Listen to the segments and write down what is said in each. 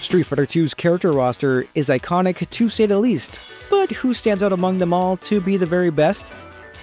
Street Fighter 2's character roster is iconic to say the least, but who stands out among them all to be the very best?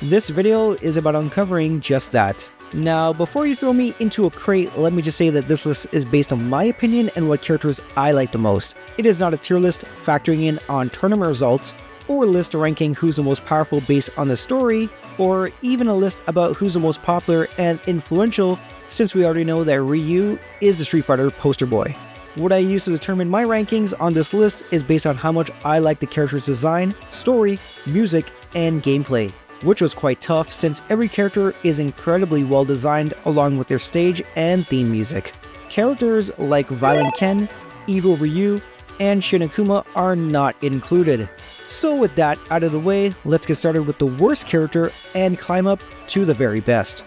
This video is about uncovering just that. Now, before you throw me into a crate, let me just say that this list is based on my opinion and what characters I like the most. It is not a tier list factoring in on tournament results, or a list ranking who's the most powerful based on the story, or even a list about who's the most popular and influential, since we already know that Ryu is the Street Fighter poster boy. What I use to determine my rankings on this list is based on how much I like the character's design, story, music, and gameplay, which was quite tough since every character is incredibly well designed along with their stage and theme music. Characters like Violent Ken, Evil Ryu, and Shin-Akuma are not included. So with that out of the way, let's get started with the worst character and climb up to the very best.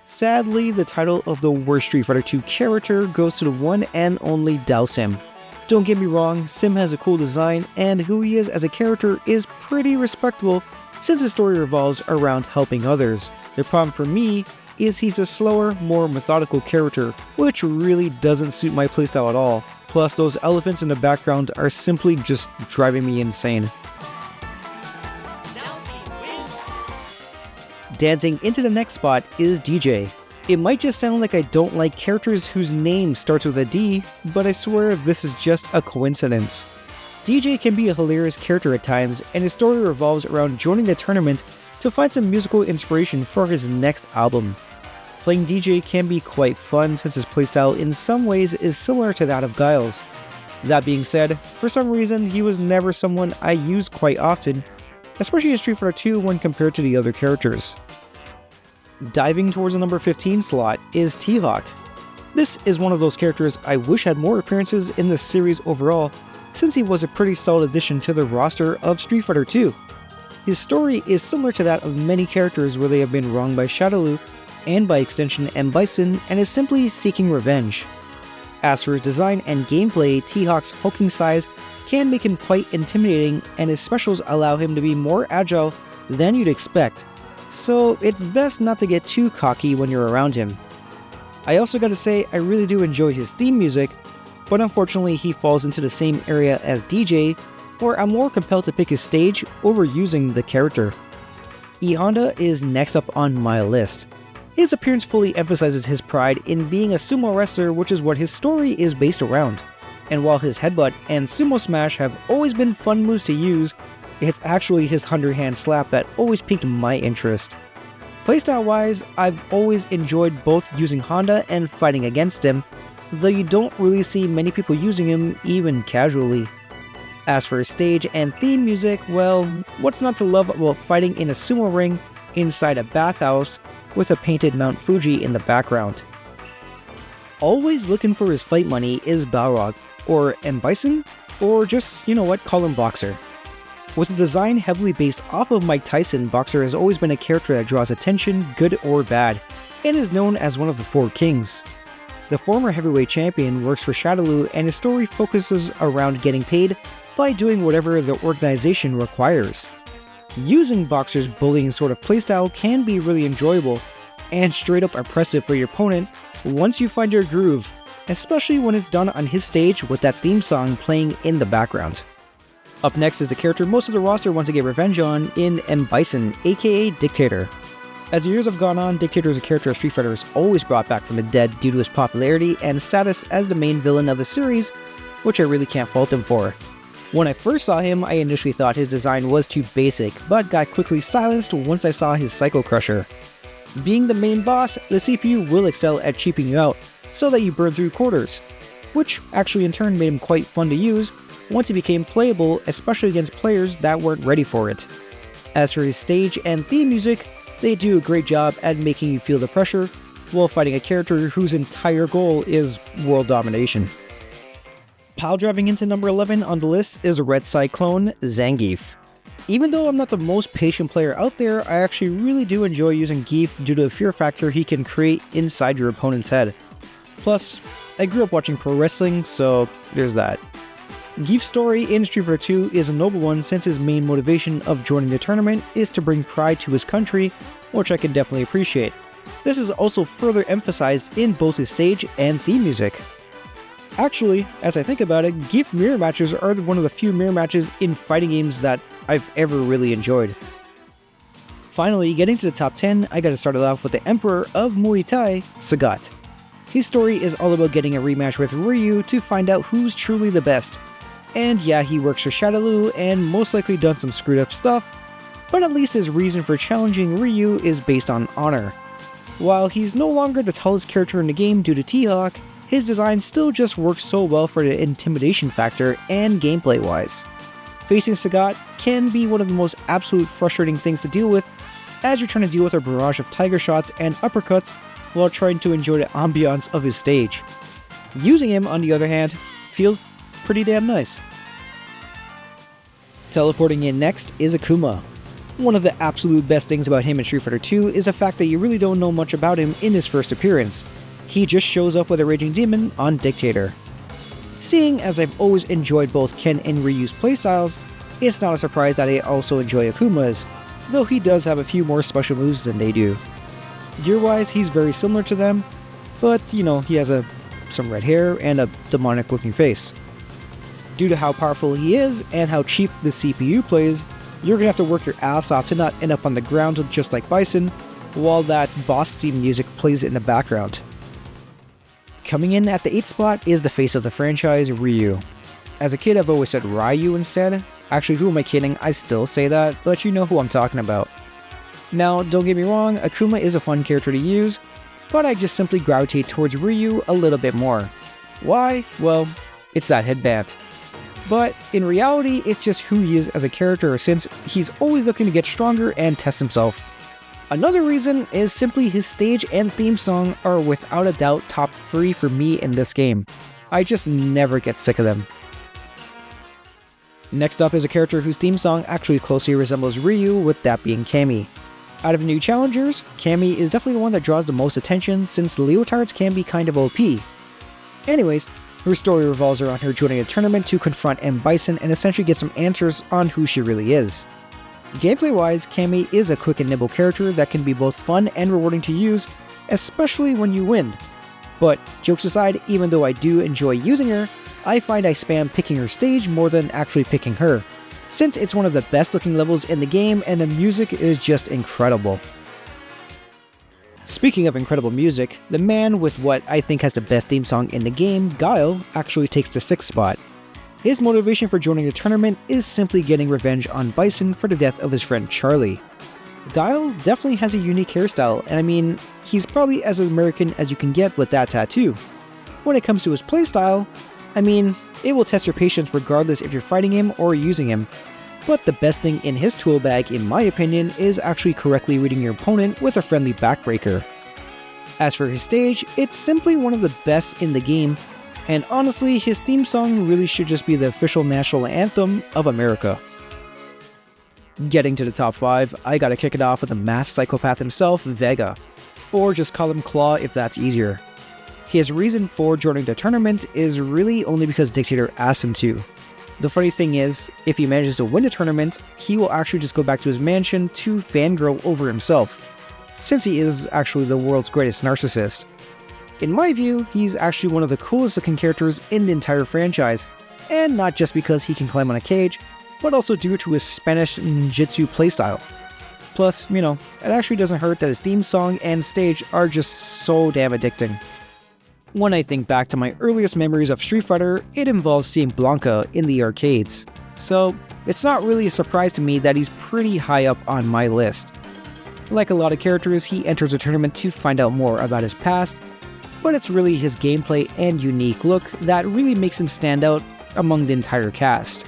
Sadly, the title of the worst Street Fighter 2 character goes to the one and only Dhalsim. Don't get me wrong, Sim has a cool design, and who he is as a character is pretty respectable since his story revolves around helping others. The problem for me is he's a slower, more methodical character, which really doesn't suit my playstyle at all. Plus, those elephants in the background are simply just driving me insane. Dancing into the next spot is Dee Jay. It might just sound like I don't like characters whose name starts with a D, but I swear this is just a coincidence. Dee Jay can be a hilarious character at times, and his story revolves around joining the tournament to find some musical inspiration for his next album. Playing Dee Jay can be quite fun since his playstyle in some ways is similar to that of Guile's. That being said, for some reason he was never someone I used quite often, especially in Street Fighter 2 when compared to the other characters. Diving towards the number 15 slot is T-Hawk. This is one of those characters I wish had more appearances in the series overall, since he was a pretty solid addition to the roster of Street Fighter 2. His story is similar to that of many characters where they have been wronged by Shadaloo, and by extension Bison, and is simply seeking revenge. As for his design and gameplay, T-Hawk's hulking size can make him quite intimidating, and his specials allow him to be more agile than you'd expect, so it's best not to get too cocky when you're around him. I also gotta say, I really do enjoy his theme music, but unfortunately he falls into the same area as Dee Jay, where I'm more compelled to pick his stage over using the character. E Honda is next up on my list. His appearance fully emphasizes his pride in being a sumo wrestler, which is what his story is based around. And while his headbutt and sumo smash have always been fun moves to use, it's actually his underhand slap that always piqued my interest. Playstyle wise, I've always enjoyed both using Honda and fighting against him, though you don't really see many people using him even casually. As for his stage and theme music, well, what's not to love about fighting in a sumo ring inside a bathhouse with a painted Mount Fuji in the background? Always looking for his fight money is Balrog, or Bison, or just, call him Boxer. With a design heavily based off of Mike Tyson, Boxer has always been a character that draws attention, good or bad, and is known as one of the Four Kings. The former heavyweight champion works for Shadaloo, and his story focuses around getting paid by doing whatever the organization requires. Using Boxer's bullying sort of playstyle can be really enjoyable, and straight up impressive for your opponent once you find your groove, especially when it's done on his stage with that theme song playing in the background. Up next is the character most of the roster wants to get revenge on in Bison, aka Dictator. As the years have gone on, Dictator is a character Street Fighter has always brought back from the dead due to his popularity and status as the main villain of the series, which I really can't fault him for. When I first saw him, I initially thought his design was too basic, but got quickly silenced once I saw his Psycho Crusher. Being the main boss, the CPU will excel at cheaping you out, so that you burn through quarters, which actually in turn made him quite fun to use once he became playable, especially against players that weren't ready for it. As for his stage and theme music, they do a great job at making you feel the pressure while fighting a character whose entire goal is world domination. Pile driving into number 11 on the list is Red Cyclone Zangief. Even though I'm not the most patient player out there, I actually really do enjoy using Gief due to the fear factor he can create inside your opponent's head. Plus, I grew up watching pro wrestling, so there's that. Gief's story in Street Fighter 2 is a noble one since his main motivation of joining the tournament is to bring pride to his country, which I can definitely appreciate. This is also further emphasized in both his stage and theme music. Actually, as I think about it, Gift mirror matches are one of the few mirror matches in fighting games that I've ever really enjoyed. Finally, getting to the top 10, I gotta start it off with the Emperor of Muay Thai, Sagat. His story is all about getting a rematch with Ryu to find out who's truly the best. And yeah, he works for Shadaloo and most likely done some screwed up stuff, but at least his reason for challenging Ryu is based on honor. While he's no longer the tallest character in the game due to T-Hawk, his design still just works so well for the intimidation factor and gameplay wise. Facing Sagat can be one of the most absolute frustrating things to deal with, as you're trying to deal with a barrage of tiger shots and uppercuts while trying to enjoy the ambiance of his stage. Using him, on the other hand, feels pretty damn nice. Teleporting in next is Akuma. One of the absolute best things about him in Street Fighter 2 is the fact that you really don't know much about him in his first appearance. He just shows up with a Raging Demon on Dictator. Seeing as I've always enjoyed both Ken and Ryu's playstyles, it's not a surprise that I also enjoy Akuma's, though he does have a few more special moves than they do. Gear-wise, he's very similar to them, but he has some red hair and a demonic looking face. Due to how powerful he is and how cheap the CPU plays, you're gonna have to work your ass off to not end up on the ground just like Bison, while that boss theme music plays in the background. Coming in at the 8th spot is the face of the franchise, Ryu. As a kid, I've always said Ryu instead. Actually, who am I kidding? I still say that, but you know who I'm talking about. Now, don't get me wrong, Akuma is a fun character to use, but I just simply gravitate towards Ryu a little bit more. Why? Well, it's that headband. But in reality, it's just who he is as a character, since he's always looking to get stronger and test himself. Another reason is simply his stage and theme song are without a doubt top 3 for me in this game. I just never get sick of them. Next up is a character whose theme song actually closely resembles Ryu, with that being Cammy. Out of new challengers, Cammy is definitely the one that draws the most attention since leotards can be kind of OP. Anyways, her story revolves around her joining a tournament to confront M. Bison and essentially get some answers on who she really is. Gameplay-wise, Cammy is a quick and nimble character that can be both fun and rewarding to use, especially when you win. But jokes aside, even though I do enjoy using her, I find I spam picking her stage more than actually picking her, since it's one of the best looking levels in the game and the music is just incredible. Speaking of incredible music, the man with what I think has the best theme song in the game, Guile, actually takes the 6th spot. His motivation for joining the tournament is simply getting revenge on Bison for the death of his friend Charlie. Guile definitely has a unique hairstyle, and I mean, he's probably as American as you can get with that tattoo. When it comes to his playstyle, I mean, it will test your patience regardless if you're fighting him or using him. But the best thing in his tool bag, in my opinion, is actually correctly reading your opponent with a friendly backbreaker. As for his stage, it's simply one of the best in the game, and honestly, his theme song really should just be the official national anthem of America. Getting to the top 5, I gotta kick it off with the masked psychopath himself, Vega. Or just call him Claw if that's easier. His reason for joining the tournament is really only because Dictator asked him to. The funny thing is, if he manages to win the tournament, he will actually just go back to his mansion to fangirl over himself, since he is actually the world's greatest narcissist. In my view, he's actually one of the coolest looking characters in the entire franchise, and not just because he can climb on a cage, but also due to his Spanish ninjutsu playstyle. Plus, it actually doesn't hurt that his theme song and stage are just so damn addicting. When I think back to my earliest memories of Street Fighter, it involves seeing Blanka in the arcades, so it's not really a surprise to me that he's pretty high up on my list. Like a lot of characters, he enters a tournament to find out more about his past, but it's really his gameplay and unique look that really makes him stand out among the entire cast.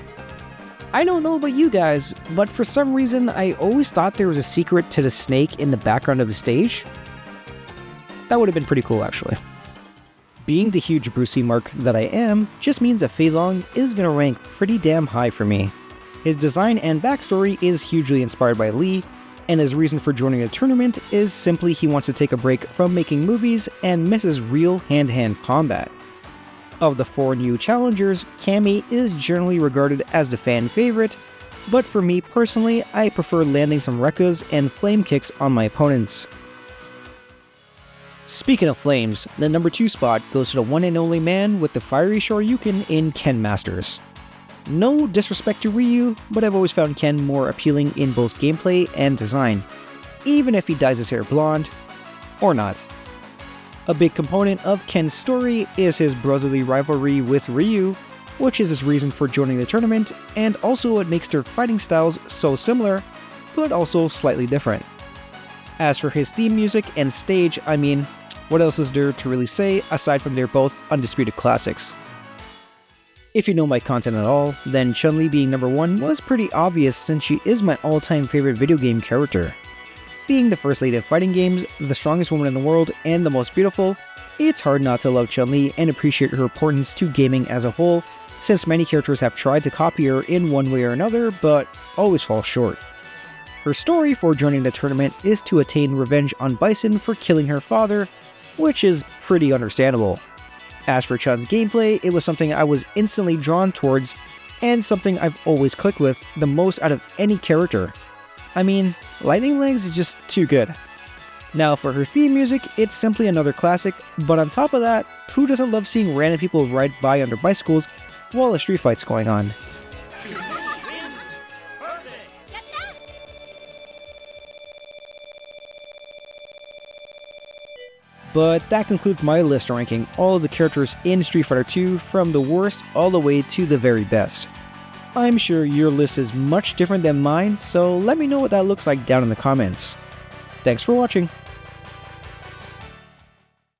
I don't know about you guys, but for some reason I always thought there was a secret to the snake in the background of the stage. That would have been pretty cool actually. Being the huge Brucey mark that I am just means that Fei Long is gonna rank pretty damn high for me. His design and backstory is hugely inspired by Lee, and his reason for joining the tournament is simply he wants to take a break from making movies and misses real hand-to-hand combat. Of the 4 new challengers, Cammy is generally regarded as the fan favorite, but for me personally, I prefer landing some Rekkas and flame kicks on my opponents. Speaking of flames, the number 2 spot goes to the one and only man with the fiery Shoryuken in Ken Masters. No disrespect to Ryu, but I've always found Ken more appealing in both gameplay and design, even if he dyes his hair blonde, or not. A big component of Ken's story is his brotherly rivalry with Ryu, which is his reason for joining the tournament, and also what makes their fighting styles so similar, but also slightly different. As for his theme music and stage, I mean, what else is there to really say aside from they're both undisputed classics? If you know my content at all, then Chun-Li being number 1 was pretty obvious since she is my all-time favorite video game character. Being the first lady of fighting games, the strongest woman in the world, and the most beautiful, it's hard not to love Chun-Li and appreciate her importance to gaming as a whole, since many characters have tried to copy her in one way or another, but always fall short. Her story for joining the tournament is to attain revenge on Bison for killing her father, which is pretty understandable. As for Chun's gameplay, it was something I was instantly drawn towards, and something I've always clicked with the most out of any character. I mean, Lightning Legs is just too good. Now for her theme music, it's simply another classic, but on top of that, who doesn't love seeing random people ride by on their bicycles while a street fight's going on? But that concludes my list ranking all of the characters in Street Fighter 2 from the worst all the way to the very best. I'm sure your list is much different than mine, so let me know what that looks like down in the comments. Thanks for watching.